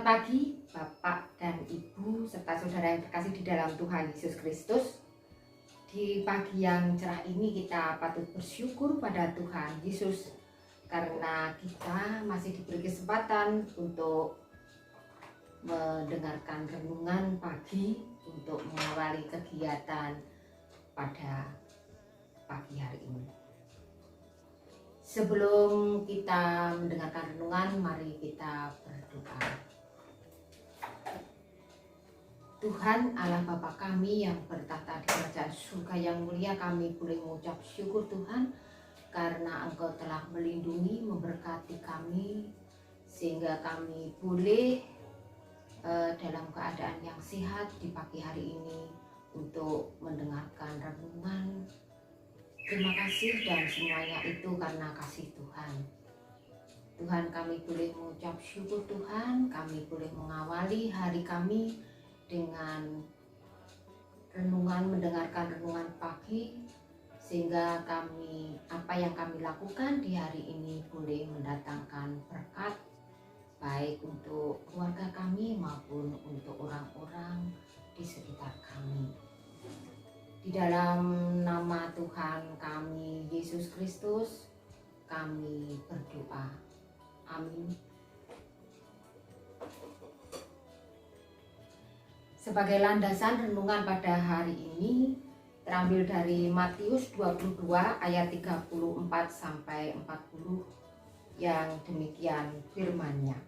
Selamat pagi Bapak dan Ibu serta saudara yang terkasih di dalam Tuhan Yesus Kristus. Di pagi yang cerah ini kita patut bersyukur pada Tuhan Yesus karena kita masih diberi kesempatan untuk mendengarkan renungan pagi untuk mengawali kegiatan pada pagi hari ini. Sebelum kita mendengarkan renungan, mari kita berdoa. Tuhan Allah Bapa kami yang bertahta di kerajaan surga yang mulia, kami boleh mengucap syukur Tuhan karena Engkau telah melindungi, memberkati kami sehingga kami boleh dalam keadaan yang sehat di pagi hari ini untuk mendengarkan renungan. Terima kasih dan semuanya itu karena kasih Tuhan. Tuhan, kami boleh mengucap syukur Tuhan, kami boleh mengawali hari kami dengan renungan, mendengarkan renungan pagi sehingga kami, apa yang kami lakukan di hari ini boleh mendatangkan berkat baik untuk keluarga kami maupun untuk orang-orang di sekitar kami. Di dalam nama Tuhan kami Yesus Kristus kami berdoa. Amin. Sebagai landasan renungan pada hari ini terambil dari Matius 22 ayat 34 sampai 40 yang demikian firman-Nya.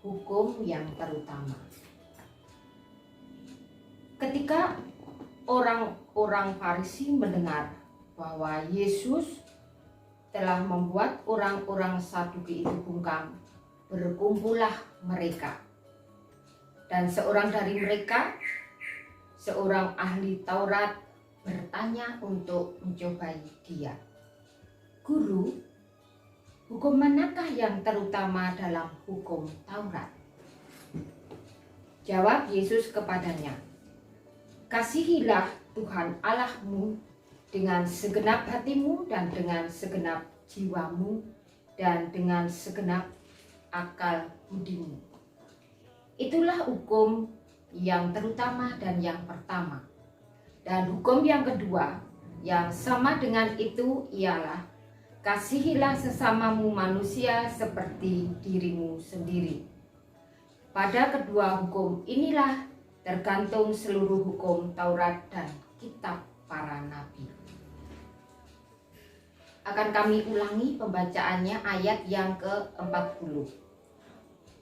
Hukum yang terutama. Ketika orang-orang Farisi mendengar bahwa Yesus telah membuat orang-orang Saduki itu bungkam, berkumpullah mereka. Dan seorang dari mereka, seorang ahli Taurat, bertanya untuk mencobai dia. Guru, hukum manakah yang terutama dalam hukum Taurat? Jawab Yesus kepadanya, kasihilah Tuhan Allahmu dengan segenap hatimu dan dengan segenap jiwamu dan dengan segenap akal budimu. Itulah hukum yang terutama dan yang pertama. Dan hukum yang kedua yang sama dengan itu ialah kasihilah sesamamu manusia seperti dirimu sendiri. Pada kedua hukum inilah tergantung seluruh hukum Taurat dan kitab para nabi. Akan kami ulangi pembacaannya ayat yang ke-40.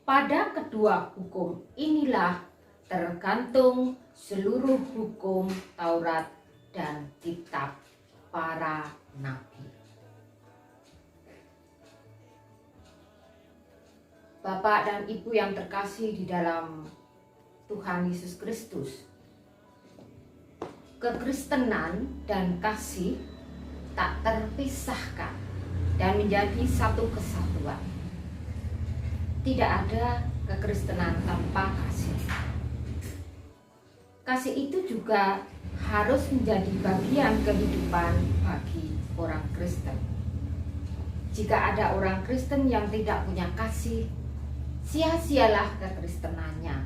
Pada kedua hukum inilah tergantung seluruh hukum Taurat dan kitab para nabi. Bapak dan Ibu yang terkasih di dalam Tuhan Yesus Kristus, kekristenan dan kasih tak terpisahkan dan menjadi satu kesatuan. Tidak ada kekristenan tanpa kasih. Kasih itu juga harus menjadi bagian kehidupan bagi orang Kristen. Jika ada orang Kristen yang tidak punya kasih, sia-sialah kekristenannya.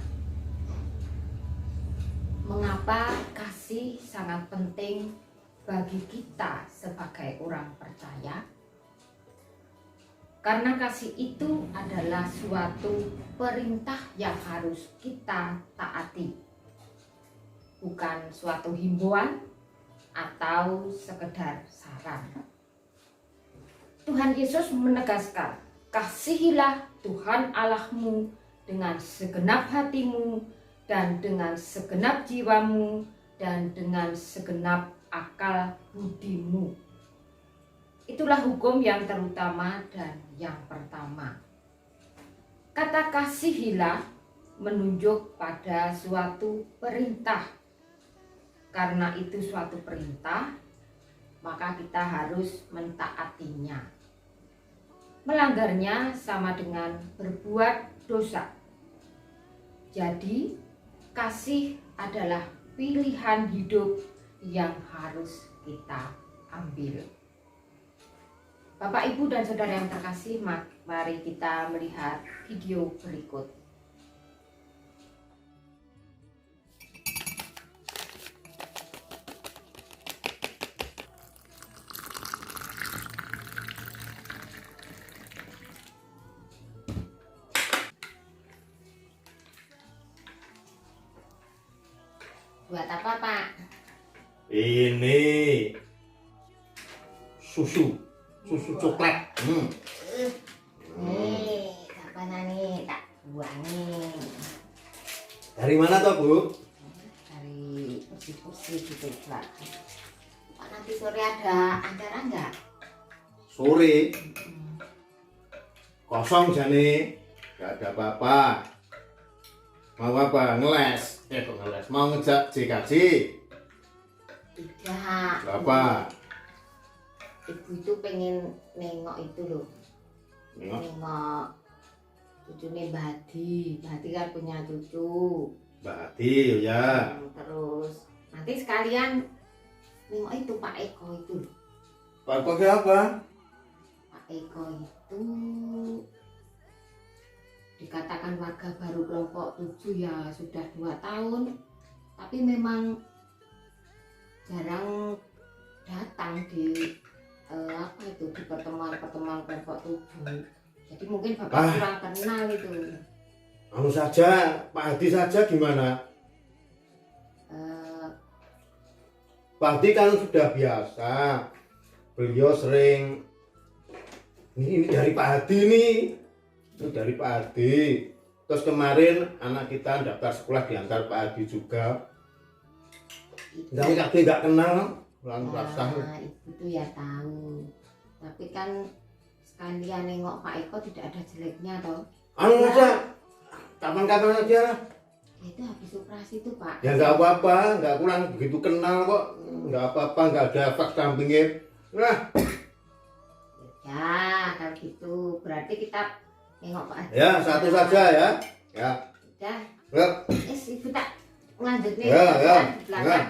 Mengapa kasih sangat penting bagi kita sebagai orang percaya? Karena kasih itu adalah suatu perintah yang harus kita taati, bukan suatu himbauan atau sekedar saran. Tuhan Yesus menegaskan, kasihilah Tuhan Allahmu dengan segenap hatimu dan dengan segenap jiwamu dan dengan segenap akal budimu. Itulah hukum yang terutama dan yang pertama. Kata kasihilah menunjuk pada suatu perintah. Karena itu suatu perintah, maka kita harus mentaatinya. Melanggarnya sama dengan berbuat dosa. Jadi, kasih adalah pilihan hidup yang harus kita ambil. Bapak, Ibu, dan Saudara yang terkasih, mari kita melihat video berikut. Buat apa, Pak? Ini susu coklat. Nih, kapan nih tak buangin. Dari mana toh, Bu? Dari kursi-kursi gitu, Pak. Pak, nanti sore ada acara nggak? Sore kosong jane, nggak ada apa-apa. Mau apa? Ngeles? Kok ngeles? Mau ngejak JKJ? Tidak. Apa? Ibu itu pengen nengok itu loh. Nengok cucunya Mbak Hadi. Mbak Hadi kan punya cucu. Mbak Hadi ya. Terus nanti sekalian nengok itu Pak Eko itu loh. Pak Eko ke apa? Pak Eko itu dikatakan warga baru kelompok 7 ya, sudah 2 tahun, tapi memang jarang datang di di pertemuan kelompok 7. Jadi mungkin Bapak kurang kenal itu. Anu saja, Pak Hadi saja gimana? Pak Hadi kan sudah biasa. Beliau sering ini dari Pak Hadi nih. Itu dari Pak Hadi. Terus kemarin anak kita daftar sekolah diantar Pak Hadi juga. Nggak kenal. Ibu tuh ya tahu. Tapi kan sekalian nengok Pak Eko tidak ada jeleknya toh. Anu aja, kapan-kapan aja. Itu habis operasi tuh Pak. Ya nggak apa-apa, nggak kurang begitu kenal kok. Nggak apa-apa, nggak ada efek sampingnya. Nah. Ya, kalau gitu berarti kita nengok Pak Hadi. Ya, satu saja ya. Ya. Udah. Ya. Ibu tak lanjut nih. Ya. Di belakang. Ya.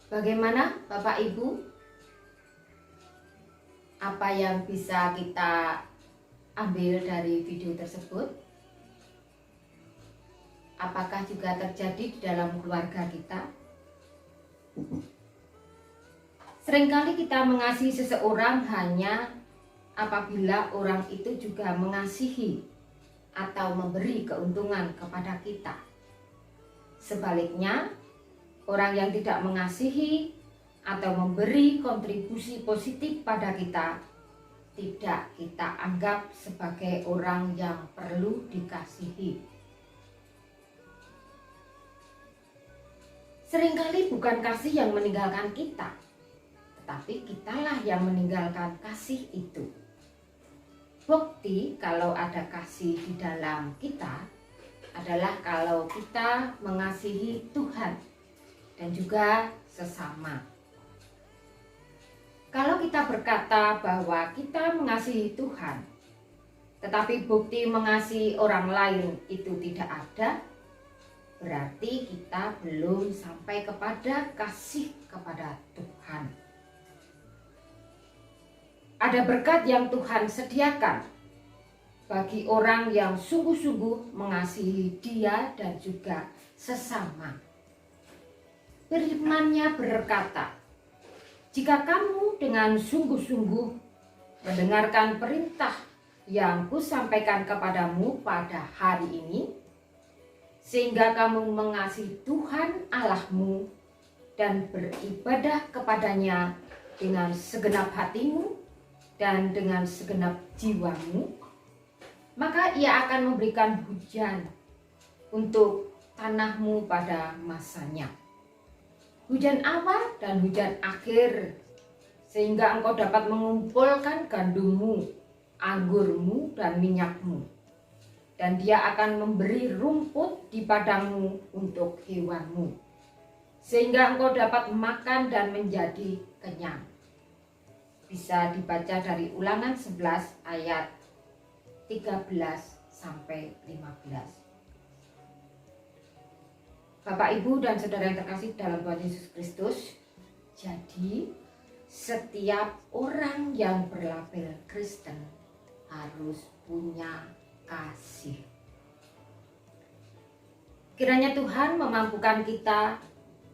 Bagaimana Bapak Ibu? Apa yang bisa kita ambil dari video tersebut? Apakah juga terjadi di dalam keluarga kita? Seringkali kita mengasihi seseorang hanya apabila orang itu juga mengasihi atau memberi keuntungan kepada kita. Sebaliknya, orang yang tidak mengasihi atau memberi kontribusi positif pada kita, tidak kita anggap sebagai orang yang perlu dikasihi. Seringkali bukan kasih yang meninggalkan kita, tetapi kitalah yang meninggalkan kasih itu. Bukti kalau ada kasih di dalam kita adalah kalau kita mengasihi Tuhan dan juga sesama. Kalau kita berkata bahwa kita mengasihi Tuhan, tetapi bukti mengasihi orang lain itu tidak ada, berarti kita belum sampai kepada kasih kepada Tuhan. Ada berkat yang Tuhan sediakan bagi orang yang sungguh-sungguh mengasihi Dia dan juga sesama. Firman-Nya berkata, jika kamu dengan sungguh-sungguh mendengarkan perintah yang kusampaikan kepadamu pada hari ini, sehingga kamu mengasihi Tuhan Allahmu dan beribadah kepadanya dengan segenap hatimu dan dengan segenap jiwamu, maka Ia akan memberikan hujan untuk tanahmu pada masanya. Hujan awal dan hujan akhir, sehingga engkau dapat mengumpulkan gandummu, anggurmu, dan minyakmu. Dan Dia akan memberi rumput di padangmu untuk hewanmu, sehingga engkau dapat makan dan menjadi kenyang. Bisa dibaca dari Ulangan 11 ayat 13 sampai 15. Bapak, Ibu, dan saudara yang terkasih dalam Tuhan Yesus Kristus, jadi setiap orang yang berlabel Kristen harus punya kasih. Kiranya Tuhan memampukan kita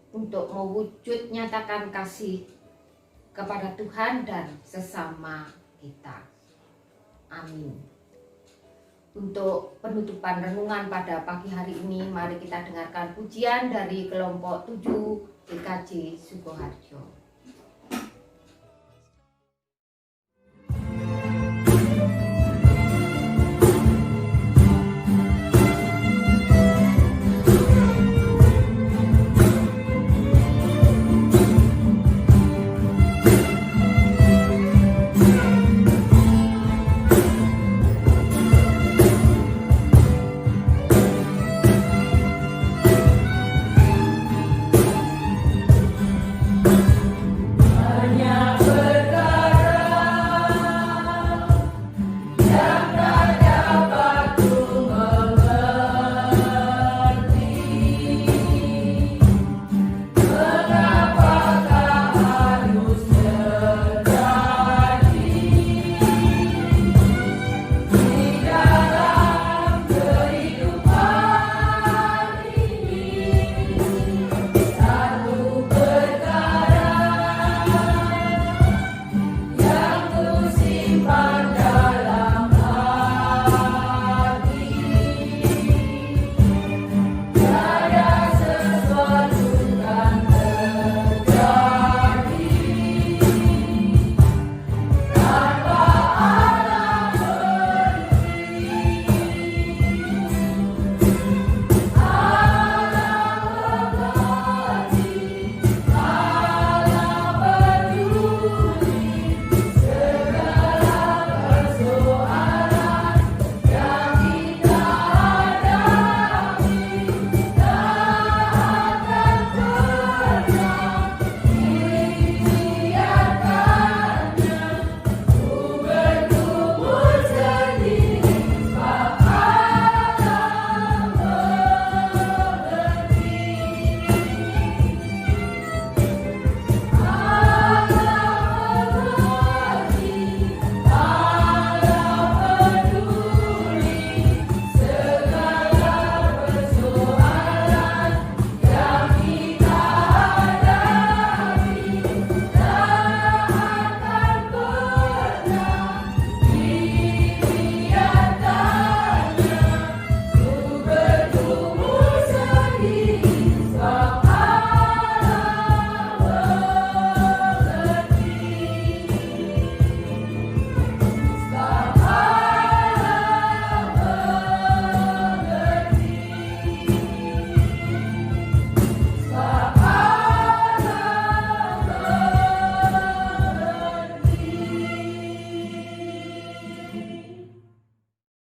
untuk mewujud nyatakan kasih kepada Tuhan dan sesama kita. Amin. Untuk penutupan renungan pada pagi hari ini, mari kita dengarkan pujian dari kelompok 7 GKJ Sukoharjo.